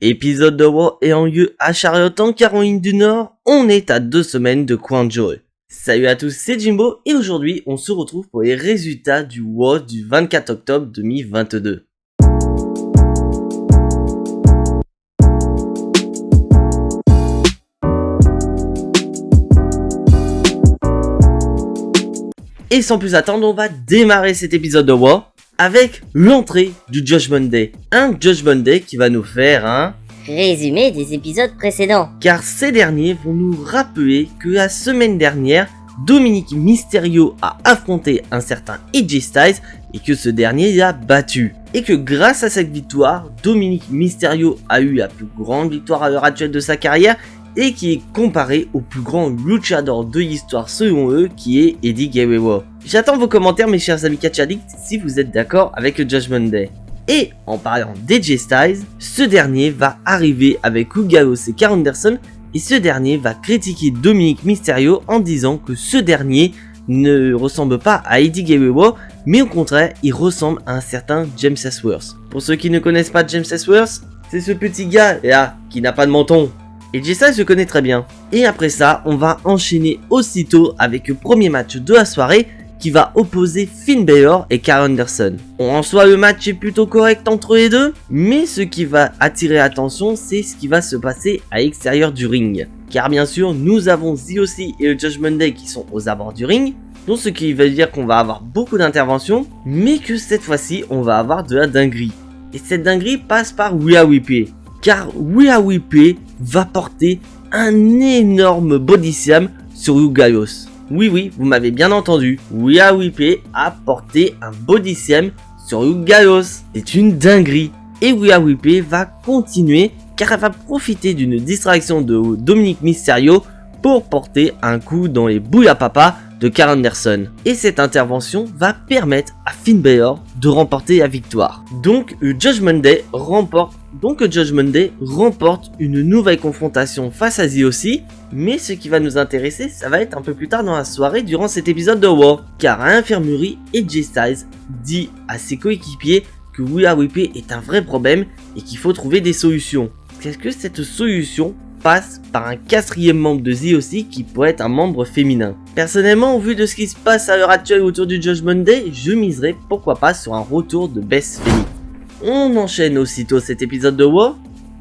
Épisode de Raw ayant lieu à Charlotte en Caroline du Nord, on est à 2 semaines de Crown Jewel. Salut à tous, c'est Jimbo et aujourd'hui on se retrouve pour les résultats du Raw du 24 octobre 2022. Et sans plus attendre, on va démarrer cet épisode de Raw avec l'entrée du Judgment Day. Un Judgment Day qui va nous faire un résumé des épisodes précédents. Car ces derniers vont nous rappeler que la semaine dernière, Dominic Mysterio a affronté un certain AJ Styles et que ce dernier l'a battu. Et que grâce à cette victoire, Dominic Mysterio a eu la plus grande victoire à l'heure actuelle de sa carrière et qui est comparé au plus grand luchador de l'histoire selon eux, qui est Eddie Guerrero. J'attends vos commentaires mes chers amis Catch Addicts si vous êtes d'accord avec le Judgment Day. Et en parlant d'AJ Styles, ce dernier va arriver avec Ugallos et Karl Anderson et ce dernier va critiquer Dominic Mysterio en disant que ce dernier ne ressemble pas à Eddie Guerrero, mais au contraire il ressemble à un certain James Ellsworth. Pour ceux qui ne connaissent pas James Ellsworth, c'est ce petit gars là qui n'a pas de menton. Et AJ Styles se connaît très bien. Et après ça, on va enchaîner aussitôt avec le premier match de la soirée qui va opposer Finn Balor et Karl Anderson. En soi, le match est plutôt correct entre les deux, mais ce qui va attirer l'attention, c'est ce qui va se passer à l'extérieur du ring. Car bien sûr, nous avons ZOC et le Judgment Day qui sont aux abords du ring, donc ce qui veut dire qu'on va avoir beaucoup d'interventions, mais que cette fois-ci, on va avoir de la dinguerie. Et cette dinguerie passe par Rhea Ripley. Car Rhea Ripley va porter un énorme body slam sur Ugallos. Oui, vous m'avez bien entendu. Rhea Ripley a porté un body slam sur Ugallos. C'est une dinguerie. Et Rhea Ripley va continuer car elle va profiter d'une distraction de Dominic Mysterio pour porter un coup dans les bouilles à papa de Karl Anderson. Et cette intervention va permettre à Finn Balor de remporter la victoire. Donc Judgment Day remporte une nouvelle confrontation face à ZOC, mais ce qui va nous intéresser, ça va être un peu plus tard dans la soirée durant cet épisode de Raw. Car à l'infirmerie, AJ Styles dit à ses coéquipiers que Rhea Ripley est un vrai problème et qu'il faut trouver des solutions. Est-ce que cette solution passe par un quatrième membre de ZOC qui pourrait être un membre féminin? Personnellement, au vu de ce qui se passe à l'heure actuelle autour du Judgment Day, je miserais pourquoi pas sur un retour de Beth Phoenix. On enchaîne aussitôt cet épisode de Raw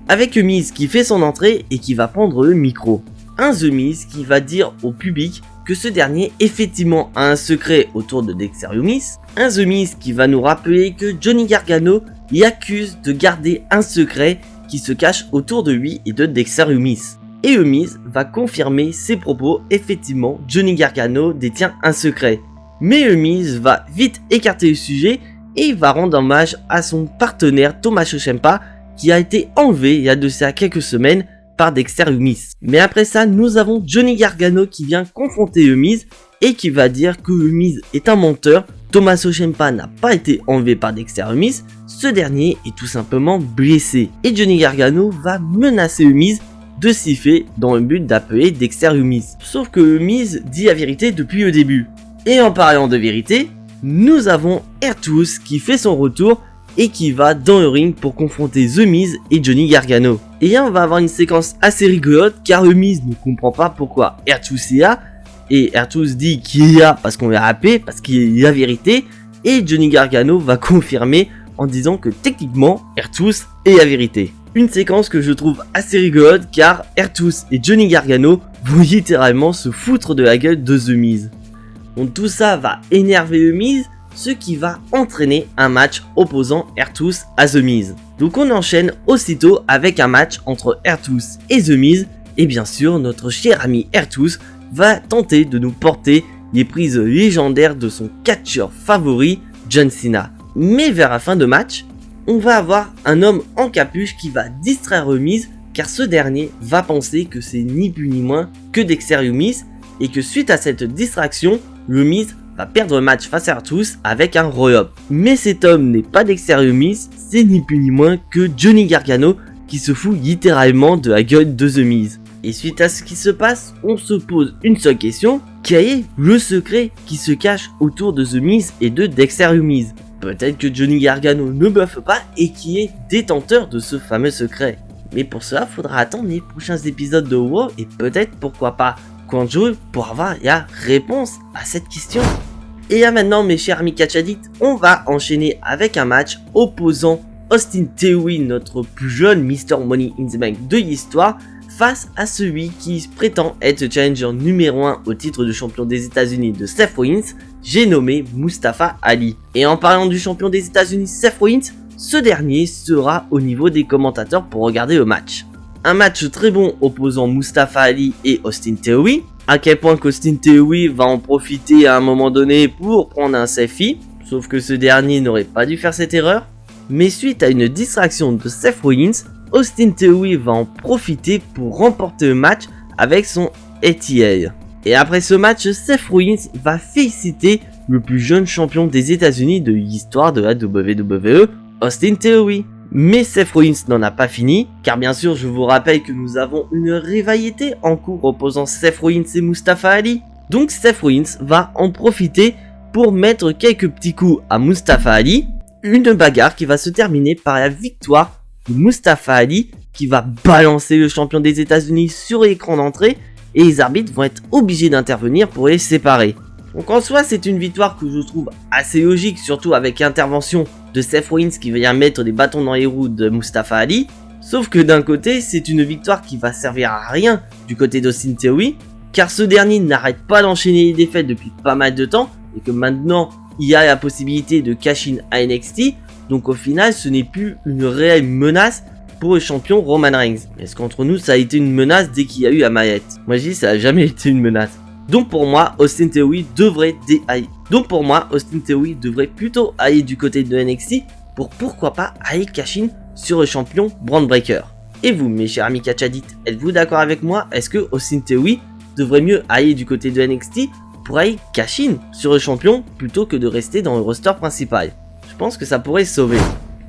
avec The Miz qui fait son entrée et qui va prendre le micro. Un The Miz qui va dire au public que ce dernier effectivement a un secret autour de Dexter Lumis. Un The Miz qui va nous rappeler que Johnny Gargano y accuse de garder un secret qui se cache autour de lui et de Dexter Lumis. Et The Miz va confirmer ses propos, effectivement Johnny Gargano détient un secret. Mais The Miz va vite écarter le sujet et va rendre hommage à son partenaire Tommaso Ciampa qui a été enlevé il y a de ça quelques semaines par Dexter Lumis. Mais après ça, nous avons Johnny Gargano qui vient confronter The Miz et qui va dire que The Miz est un menteur. Tommaso Ciampa n'a pas été enlevé par Dexter Lumis, ce dernier est tout simplement blessé. Et Johnny Gargano va menacer The Miz de siffler dans le but d'appeler Dexter Lumis. Sauf que The Miz dit la vérité depuis le début. Et en parlant de vérité, nous avons R-Truth qui fait son retour et qui va dans le ring pour confronter The Miz et Johnny Gargano. Et là on va avoir une séquence assez rigolote car The Miz ne comprend pas pourquoi R-Truth est là. Et R-Truth dit qu'il est là parce qu'on l'a rappelé, parce qu'il est la vérité. Et Johnny Gargano va confirmer en disant que techniquement R-Truth est la vérité. Une séquence que je trouve assez rigolote car R-Truth et Johnny Gargano vont littéralement se foutre de la gueule de The Miz. Donc tout ça va énerver The Miz, ce qui va entraîner un match opposant R-Truth à The Miz. Donc on enchaîne aussitôt avec un match entre R-Truth et The Miz. Et bien sûr notre cher ami R-Truth va tenter de nous porter les prises légendaires de son catcheur favori, John Cena. Mais vers la fin de match, on va avoir un homme en capuche qui va distraire The Miz car ce dernier va penser que c'est ni plus ni moins que Dexter Lumis et que suite à cette distraction, The Miz va perdre le match face à R-Truth avec un roll-up. Mais cet homme n'est pas Dexter Lumis, c'est ni plus ni moins que Johnny Gargano qui se fout littéralement de la gueule de The Miz. Et suite à ce qui se passe, on se pose une seule question, quel est le secret qui se cache autour de The Miz et de Dexter Lumis? Peut-être que Johnny Gargano ne bluffe pas et qui est détenteur de ce fameux secret. Mais pour cela, faudra attendre les prochains épisodes de WoW et peut-être, pourquoi pas, Quanjo pour avoir la réponse à cette question. Et là maintenant, mes chers amis catchadicts, on va enchaîner avec un match opposant Austin Theory, notre plus jeune Mr. Money in the Bank de l'histoire, face à celui qui prétend être le challenger numéro 1 au titre de champion des États-Unis de Seth Rollins, j'ai nommé Mustafa Ali. Et en parlant du champion des États-Unis Seth Rollins, ce dernier sera au niveau des commentateurs pour regarder le match. Un match très bon opposant Mustafa Ali et Austin Theory, à quel point qu'Austin Theory va en profiter à un moment donné pour prendre un selfie, sauf que ce dernier n'aurait pas dû faire cette erreur. Mais suite à une distraction de Seth Rollins, Austin Theory va en profiter pour remporter le match avec son ATA. Et après ce match, Seth Rollins va féliciter le plus jeune champion des États-Unis de l'histoire de la WWE, Austin Theory. Mais Seth Rollins n'en a pas fini, car bien sûr je vous rappelle que nous avons une rivalité en cours opposant Seth Rollins et Mustafa Ali. Donc Seth Rollins va en profiter pour mettre quelques petits coups à Mustafa Ali. Une bagarre qui va se terminer par la victoire de Mustafa Ali qui va balancer le champion des États-Unis sur l'écran d'entrée et les arbitres vont être obligés d'intervenir pour les séparer. Donc en soi c'est une victoire que je trouve assez logique, surtout avec l'intervention de Seth Rollins qui vient mettre des bâtons dans les roues de Mustafa Ali. Sauf que d'un côté c'est une victoire qui va servir à rien du côté d'Austin Theory, car ce dernier n'arrête pas d'enchaîner les défaites depuis pas mal de temps et que maintenant il y a la possibilité de cash in à NXT, donc au final ce n'est plus une réelle menace pour le champion Roman Reigns. Est-ce qu'entre nous ça a été une menace dès qu'il y a eu la maillette? Moi je dis ça a jamais été une menace. Donc pour moi Austin Theory devrait plutôt aller du côté de NXT pour pourquoi pas aller cash in sur le champion Brand Breaker. Et vous mes chers amis catchadicts, êtes-vous d'accord avec moi? Est-ce que Austin Theory devrait mieux aller du côté de NXT pour aller cash in sur le champion plutôt que de rester dans le roster principal? Je pense que ça pourrait sauver.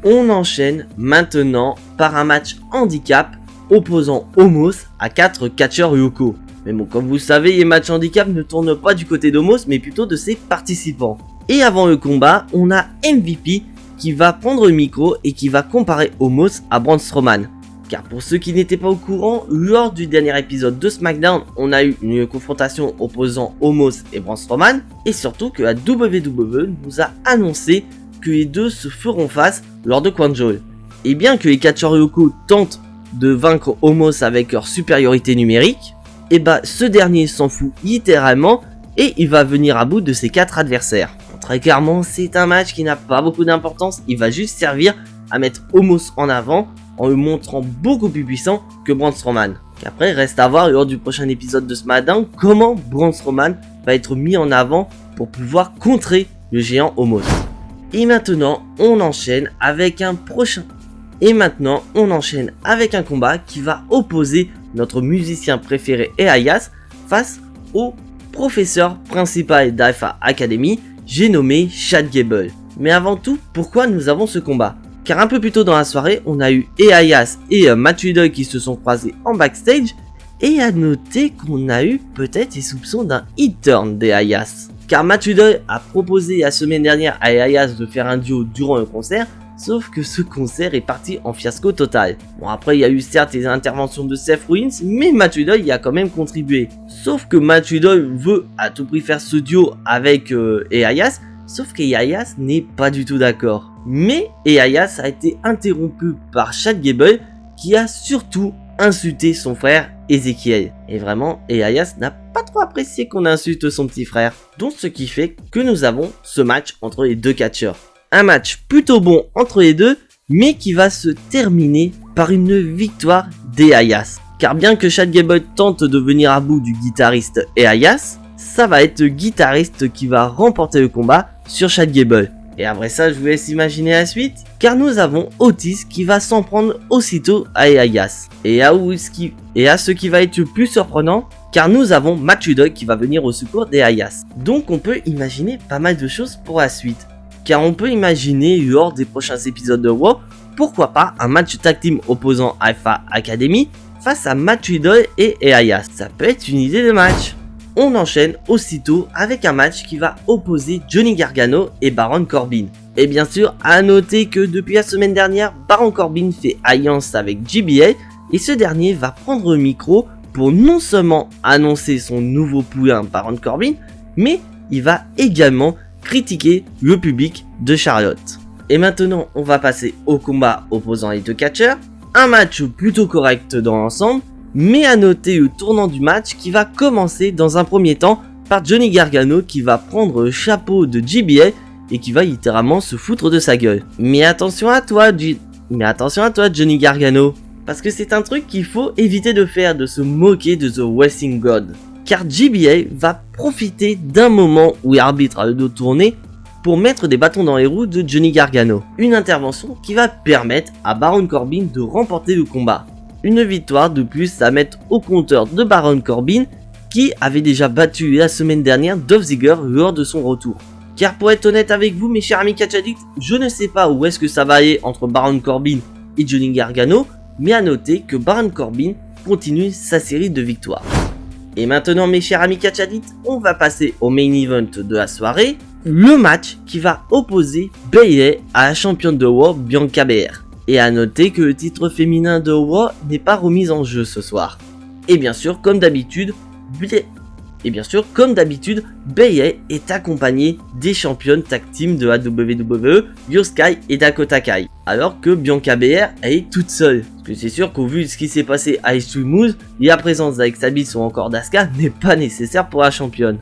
On enchaîne maintenant par un match handicap opposant Omos à 4 catcheurs locaux. Mais bon, comme vous le savez, les matchs handicap ne tournent pas du côté d'Omos mais plutôt de ses participants. Et avant le combat, on a MVP qui va prendre le micro et qui va comparer Omos à Braun Strowman. Car pour ceux qui n'étaient pas au courant, lors du dernier épisode de SmackDown, on a eu une confrontation opposant Omos et Braun Strowman, et surtout que la WWE nous a annoncé que les deux se feront face lors de Crown Jewel. Et bien que les catcheurs locaux tentent de vaincre Omos avec leur supériorité numérique, et bah ce dernier s'en fout littéralement et il va venir à bout de ses 4 adversaires. Très clairement, c'est un match qui n'a pas beaucoup d'importance, il va juste servir à mettre Omos en avant en le montrant beaucoup plus puissant que Braun Strowman. Après, reste à voir lors du prochain épisode de SmackDown comment Braun Strowman va être mis en avant pour pouvoir contrer le géant Omos. Et maintenant, on enchaîne avec un combat qui va opposer notre musicien préféré Elias face au professeur principal d'Alpha Academy, j'ai nommé Chad Gable. Mais avant tout, pourquoi nous avons ce combat? Car un peu plus tôt dans la soirée, on a eu Elias et Matt Riddle qui se sont croisés en backstage. Et à noter qu'on a eu peut-être les soupçons d'un hit turn d'Elias. Car Matt Riddle a proposé la semaine dernière à Elias de faire un duo durant le concert. Sauf que ce concert est parti en fiasco total. Bon après il y a eu certes les interventions de Seth Rollins, mais Matt Riddle y a quand même contribué. Sauf que Matt Riddle veut à tout prix faire ce duo avec Elias. Sauf qu'Elias n'est pas du tout d'accord. Mais Elias a été interrompu par Chad Gable qui a surtout insulté son frère Ezekiel. Et vraiment, Elias n'a pas trop apprécié qu'on insulte son petit frère. Donc ce qui fait que nous avons ce match entre les deux catcheurs. Un match plutôt bon entre les deux, mais qui va se terminer par une victoire d'Elias. Car bien que Chad Gable tente de venir à bout du guitariste Elias, ça va être le guitariste qui va remporter le combat sur Chad Gable. Et après ça, je vous laisse imaginer la suite, car nous avons Otis qui va s'en prendre aussitôt à Elias. Et à ce qui va être le plus surprenant, car nous avons Matt Riddle qui va venir au secours d'Elias. Donc on peut imaginer pas mal de choses pour la suite. Car on peut imaginer lors des prochains épisodes de Raw, pourquoi pas un match tag team opposant Alpha Academy face à Matt Riddle et Elias. Ça peut être une idée de match. On enchaîne aussitôt avec un match qui va opposer Johnny Gargano et Baron Corbin. Et bien sûr, à noter que depuis la semaine dernière, Baron Corbin fait alliance avec JBL, et ce dernier va prendre le micro pour non seulement annoncer son nouveau poulain Baron Corbin, mais il va également critiquer le public de Charlotte. Et maintenant, on va passer au combat opposant les deux catcheurs. Un match plutôt correct dans l'ensemble, mais à noter le tournant du match qui va commencer dans un premier temps par Johnny Gargano qui va prendre le chapeau de JBL et qui va littéralement se foutre de sa gueule. Mais attention à toi, Johnny Gargano, parce que c'est un truc qu'il faut éviter de faire, de se moquer de The Wrestling God. Car JBL va profiter d'un moment où l'arbitre a le dos tourné pour mettre des bâtons dans les roues de Johnny Gargano. Une intervention qui va permettre à Baron Corbin de remporter le combat. Une victoire de plus à mettre au compteur de Baron Corbin qui avait déjà battu la semaine dernière Dolph Ziggler lors de son retour. Car pour être honnête avec vous mes chers amis catch addicts, je ne sais pas où est-ce que ça va aller entre Baron Corbin et Johnny Gargano, mais à noter que Baron Corbin continue sa série de victoires. Et maintenant mes chers amis catch addicts, on va passer au main event de la soirée, le match qui va opposer Bayley à la championne de Raw Bianca Belair. Et à noter que le titre féminin de Raw n'est pas remis en jeu ce soir. Et bien sûr, comme d'habitude, Bayley est accompagnée des championnes tag team de la WWE, Io Sky et Dakota Kai. Alors que Bianca Belair, elle est toute seule. Parce que c'est sûr qu'au vu de ce qui s'est passé à Extreme Rules, la présence d'Alexa Bliss ou encore d'Asuka n'est pas nécessaire pour la championne.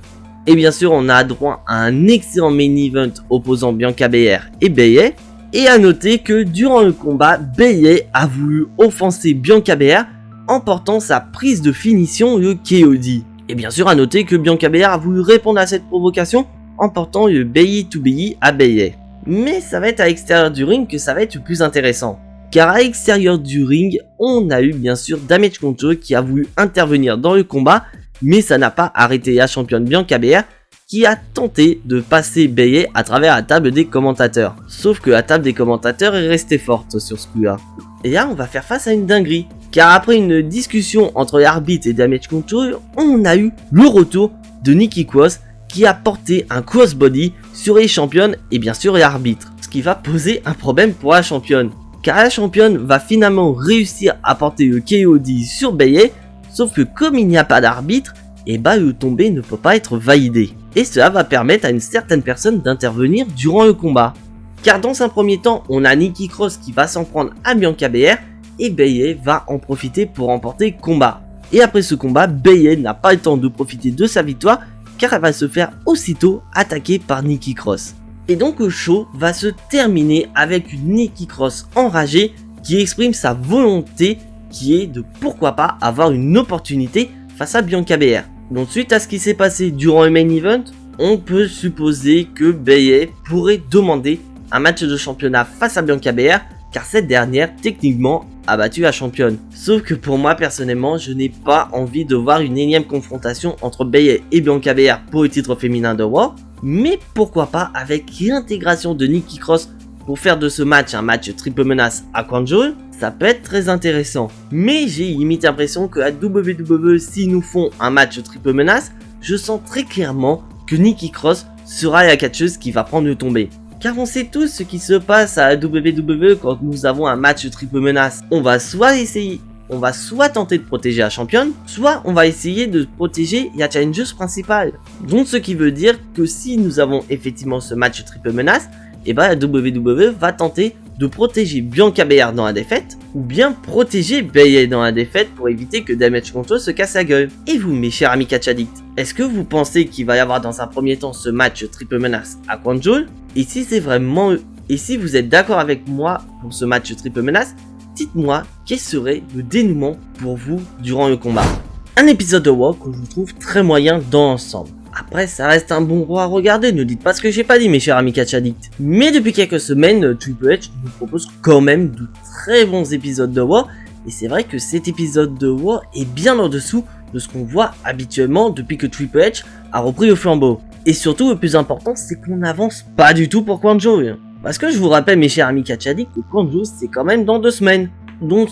Et bien sûr, on a droit à un excellent main event opposant Bianca Belair et Bayley. Et à noter que durant le combat, Bayley a voulu offenser Bianca Belair en portant sa prise de finition le KOD. Et bien sûr à noter que Bianca Belair a voulu répondre à cette provocation en portant le Belly to Belly à Bayley. Mais ça va être à l'extérieur du ring que ça va être le plus intéressant. Car à l'extérieur du ring, on a eu bien sûr Damage Control qui a voulu intervenir dans le combat, mais ça n'a pas arrêté la championne Bianca Belair qui a tenté de passer Bayley à travers la table des commentateurs. Sauf que la table des commentateurs est restée forte sur ce coup-là. Et là, on va faire face à une dinguerie. Car après une discussion entre l'arbitre et Damage Control, on a eu le retour de Nikki Cross qui a porté un crossbody sur les championnes et bien sûr l'arbitre. Ce qui va poser un problème pour la championne. Car la championne va finalement réussir à porter le KOD sur Bayley, sauf que comme il n'y a pas d'arbitre, et bah le tombé ne peut pas être validé. Et cela va permettre à une certaine personne d'intervenir durant le combat. Car dans un premier temps, on a Nikki Cross qui va s'en prendre à Bianca Belair et Bayley va en profiter pour remporter le combat. Et après ce combat, Bayley n'a pas le temps de profiter de sa victoire car elle va se faire aussitôt attaquer par Nikki Cross. Et donc le show va se terminer avec une Nikki Cross enragée qui exprime sa volonté qui est de pourquoi pas avoir une opportunité face à Bianca Belair. Donc suite à ce qui s'est passé durant le main event, on peut supposer que Bayley pourrait demander un match de championnat face à Bianca Belair car cette dernière techniquement a battu la championne. Sauf que pour moi personnellement, je n'ai pas envie de voir une énième confrontation entre Bayley et Bianca Belair pour le titre féminin de Raw, mais pourquoi pas avec l'intégration de Nikki Cross pour faire de ce match un match triple menace à Crown Jewel, ça peut être très intéressant. Mais j'ai limite l'impression que à WWE, s'ils nous font un match triple menace, je sens très clairement que Nikki Cross sera la catcheuse qui va prendre le tombé. Car on sait tous ce qui se passe à la WWE quand nous avons un match triple menace. On va soit tenter de protéger la championne, soit on va essayer de protéger la challengeuse principale. Donc ce qui veut dire que si nous avons effectivement ce match triple menace, et bah la WWE va tenter de protéger Bianca Belair dans la défaite, ou bien protéger Bayley dans la défaite pour éviter que Damage Control se casse la gueule. Et vous mes chers amis catch addicts, est-ce que vous pensez qu'il va y avoir dans un premier temps ce match triple menace à Crown Jewel? Et si c'est vraiment et si vous êtes d'accord avec moi pour ce match triple menace, dites-moi quel serait le dénouement pour vous durant le combat. Un épisode de Raw que je trouve très moyen dans l'ensemble. Après, ça reste un bon Raw à regarder, ne dites pas ce que j'ai pas dit mes chers amis catch addicts. Mais depuis quelques semaines, Triple H nous propose quand même de très bons épisodes de Raw. Et c'est vrai que cet épisode de Raw est bien en dessous de ce qu'on voit habituellement depuis que Triple H a repris le flambeau. Et surtout, le plus important, c'est qu'on n'avance pas du tout pour Crown Jewel. Parce que je vous rappelle mes chers amis catch addicts que Crown Jewel c'est quand même dans 2 semaines. Donc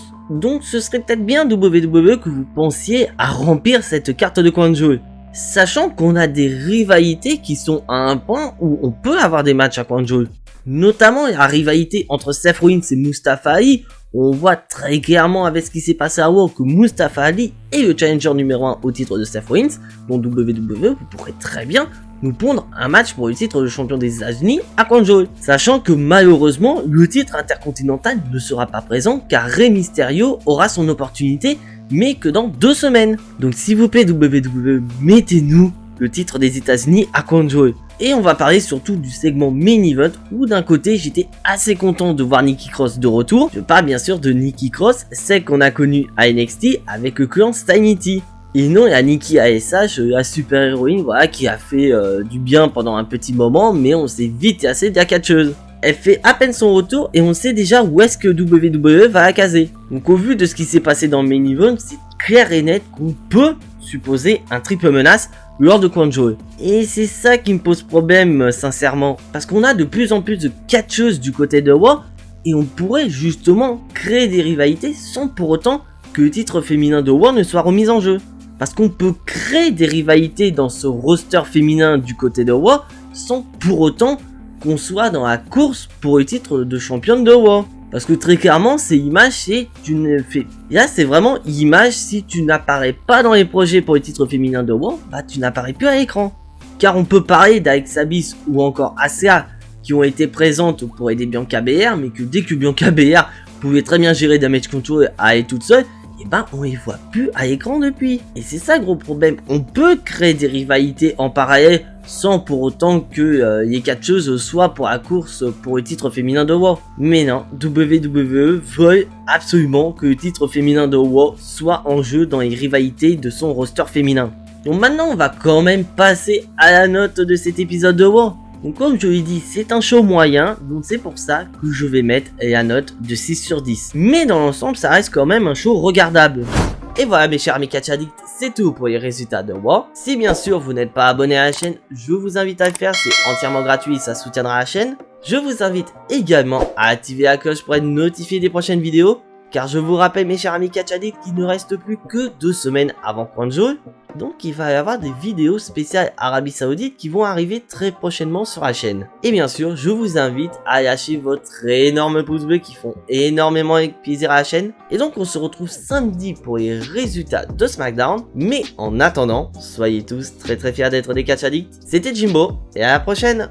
ce serait peut-être bien WWE que vous pensiez à remplir cette carte de Crown Jewel. Sachant qu'on a des rivalités qui sont à un point où on peut avoir des matchs à Crown Jewel. Notamment la rivalité entre Seth Rollins et Mustafa Ali, On voit très clairement avec ce qui s'est passé à WoW que Mustafa Ali est le challenger numéro 1 au titre de Seth Rollins, dont WWE vous pourrez très bien nous pondre un match pour le titre de champion des États-Unis à Crown Jewel. Sachant que malheureusement, le titre intercontinental ne sera pas présent car Rey Mysterio aura son opportunité, mais que dans 2 semaines. Donc s'il vous plaît WWE, mettez-nous le titre des États-Unis à Crown Jewel. Et on va parler surtout du segment Main Event où d'un côté j'étais assez content de voir Nikki Cross de retour. Je parle bien sûr de Nikki Cross, celle qu'on a connue à NXT avec le clan Stynity. Et non, il y a Nikki ASH, la super héroïne, voilà, qui a fait du bien pendant un petit moment, mais on s'est vite assez de la catcheuse. Elle fait à peine son retour et on sait déjà où est-ce que WWE va la caser. Donc au vu de ce qui s'est passé dans le Main Event, c'est clair et net qu'on peut supposer un triple menace lors de Crown Jewel. Et c'est ça qui me pose problème sincèrement, parce qu'on a de plus en plus de catcheuses du côté de Raw, et on pourrait justement créer des rivalités sans pour autant que le titre féminin de Raw ne soit remis en jeu. Parce qu'on peut créer des rivalités dans ce roster féminin du côté de Raw sans pour autant qu'on soit dans la course pour le titre de championne de Raw. Parce que très clairement, c'est image si tu ne fais... Là, c'est vraiment image si tu n'apparais pas dans les projets pour le titre féminin de Raw, bah tu n'apparais plus à l'écran. Car on peut parler d'Alexa Bliss ou encore Asuka qui ont été présentes pour aider Bianca Belair, mais que dès que Bianca Belair pouvait très bien gérer Damage Control à elle toute seule, et ben on les voit plus à l'écran depuis. Et c'est ça le gros problème, on peut créer des rivalités en parallèle sans pour autant que les catcheuses soient pour la course pour le titre féminin de Raw. Mais non, WWE veut absolument que le titre féminin de Raw soit en jeu dans les rivalités de son roster féminin. Donc maintenant on va quand même passer à la note de cet épisode de Raw. Donc comme je l'ai dit, c'est un show moyen, donc c'est pour ça que je vais mettre la note de 6 sur 10. Mais dans l'ensemble, ça reste quand même un show regardable. Et voilà mes chers amis catch addicts, c'est tout pour les résultats de Raw. Si bien sûr vous n'êtes pas abonné à la chaîne, je vous invite à le faire, c'est entièrement gratuit, ça soutiendra la chaîne. Je vous invite également à activer la cloche pour être notifié des prochaines vidéos. Car je vous rappelle mes chers amis catch addicts qu'il ne reste plus que 2 semaines avant Crown Jewel. Donc il va y avoir des vidéos spéciales Arabie Saoudite qui vont arriver très prochainement sur la chaîne. Et bien sûr, je vous invite à lâcher votre énorme pouce bleu qui font énormément plaisir à la chaîne. Et donc on se retrouve samedi pour les résultats de SmackDown. Mais en attendant, soyez tous très fiers d'être des catch addicts. C'était Jimbo et à la prochaine.